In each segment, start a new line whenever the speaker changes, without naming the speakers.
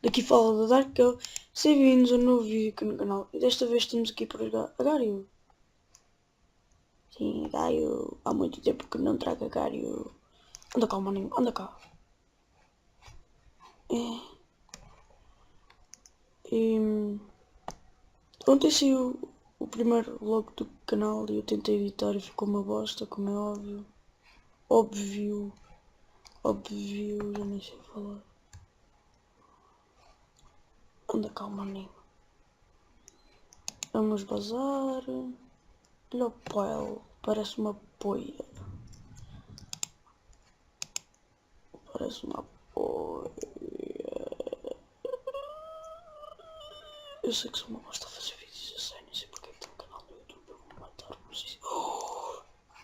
Daqui fala da Dark Girl. Sejam bem-vindos a um novo vídeo aqui no canal. E desta vez estamos aqui para jogar Agario. Sim, Agario. Há muito tempo que não trago Agario. Anda cá, maninho, anda cá. Ontem saiu o primeiro vlog do canal e eu tentei editar e ficou uma bosta, como é óbvio. Óbvio, já nem sei falar. Anda cá, maninho. Vamos bazar. Olha o pile, parece uma poia. Parece uma poia. Eu sei que sou uma bosta a fazer vídeos, eu sei, não sei porque tem um canal no YouTube, eu vou matar, não sei se...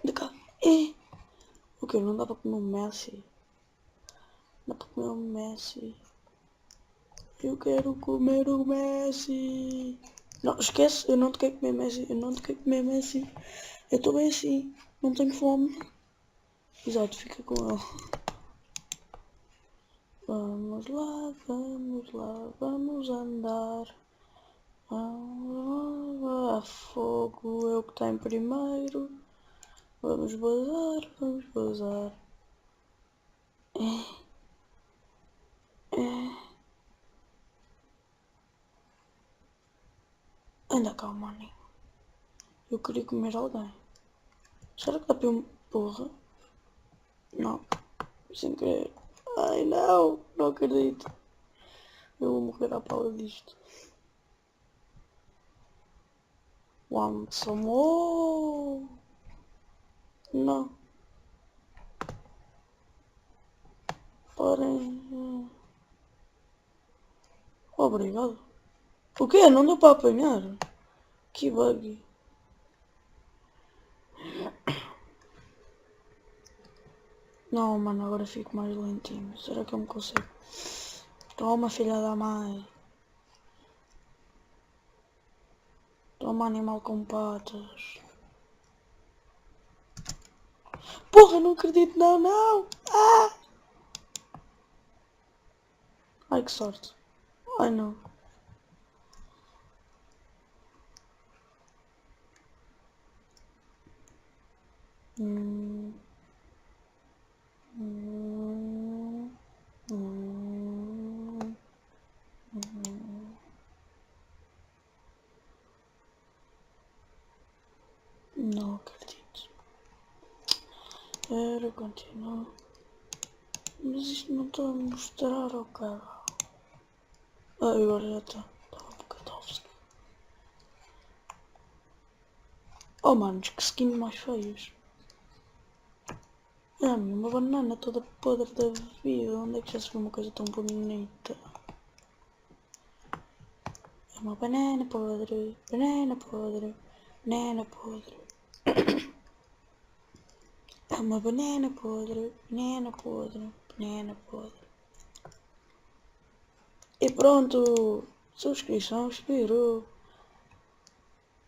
Anda cá, O que? Não dá para comer um Messi? Dá para comer um Messi? Eu quero comer um Messi! Não, esquece, eu não te quero comer Messi, eu não te quero comer Messi. Eu estou bem assim, não tenho fome. Exato, fica com ele. Vamos lá, vamos andar. A fogo é o que está em primeiro. Vamos bazar, vamos bazar. Anda cá, maninho. Eu queria comer alguém. Será que dá para eu... Porra. Não. Sem querer. Ai não, não acredito. Eu vou morrer à pala disto. Want some more? Não. Parem. Obrigado. O quê? Não deu para apanhar? Que bug. Não, mano, agora fico mais lentinho. Será que eu me consigo? Toma, filha da mãe. Toma, animal com patas. Porra, não acredito, não, não. Ai, que sorte. Ai, não. Não acredito. Era, continua. Mas isto não está a mostrar ao carro. Ah, agora já está. Estava um bocado. Oh, manos, que skin mais feios. Ah, uma banana toda podre da vida. Onde é que já se viu uma coisa tão bonita? É uma banana podre, banana podre, banana podre. É uma banana podre, banana podre, banana podre. E pronto, subscrição expirou.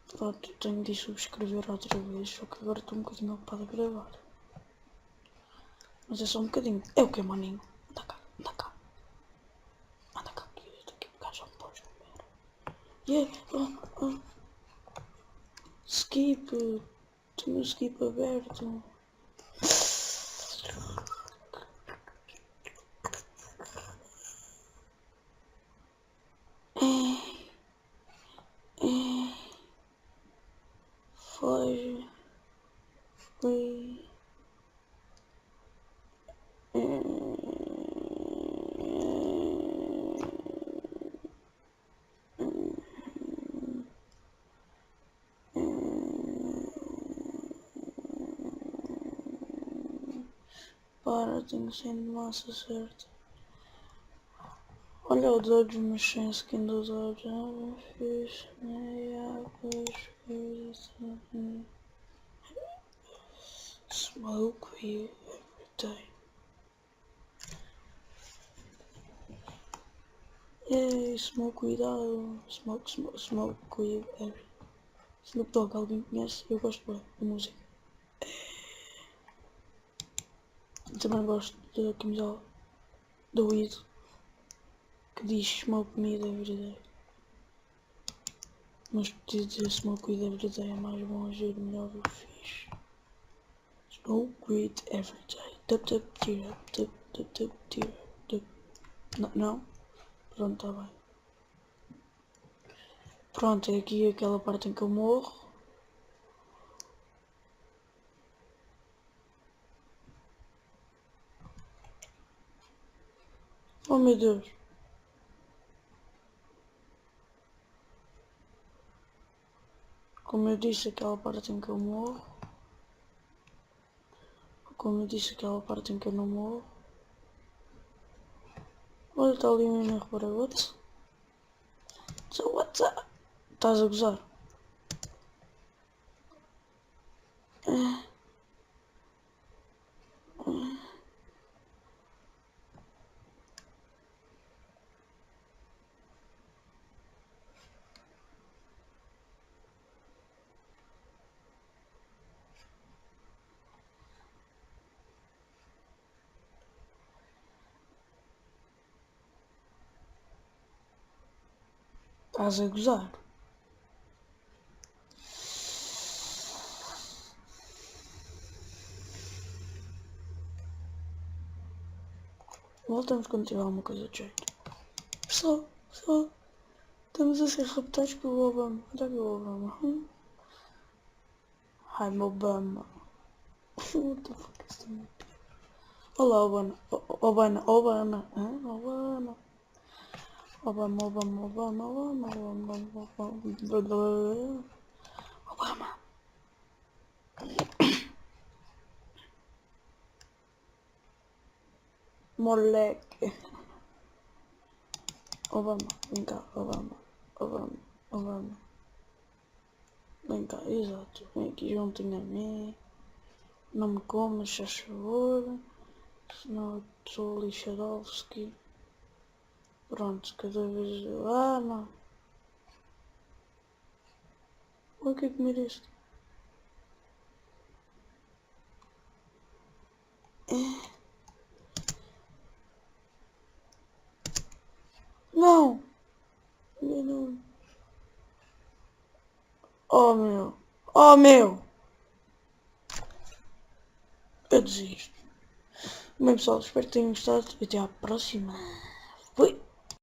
Pronto, tenho de subscrever outra vez, só que agora estou um bocadinho ocupado a gravar. Mas é só um bocadinho. É o que, maninho? Anda cá, anda cá. Anda cá, que eu tenho que pegar, já me podes comer. Yeah, Skip. Tenho o skip aberto. Foge. Foi. Para, tenho sem de massa certa. Olha o Dodge, mas sem skin do Dodge. Fiz, Smoke weed every day. Yay, smoke cuidado. Smoke weed every. Snoop Dogg, alguém conhece? Eu gosto da música. Também gosto da camisola do Weed. que diz smoke meat everyday. Mas podia dizer smoke weed everyday é mais bom agir, melhor o fixe. Smoke weed everyday. Tup tup tear up, tup tup tup tear up, tup. Não? Pronto, tá bem. Pronto, é aqui aquela parte em que eu morro. Oh meu Deus. Como eu disse, aquela parte em que eu morro. Como eu disse, aquela parte em que eu não morro. Olha, está ali um erro para outro. So what's up? Estás a gozar? Estás a gozar? Voltamos quando tiver alguma coisa de jeito. Pessoal, estamos a ser raptados pelo Obama. Olha aqui o Obama. I'm Obama. What the fuck is that? Olá, Obama. Obama. Obama. Obama, Obama, Obama, Obama, Obama, Obama. Moleque. Obama, vem cá, Obama, Obama. Vem cá, exato. Vem aqui juntinho a mim. Não me comas, se faz favor. Senão eu sou Lixadovski. Pronto, cada vez... Ah, não. O que é comer isto? Não! Não. Oh meu! Oh meu! Eu desisto. Bem pessoal, espero que tenham gostado e até à próxima. Fui!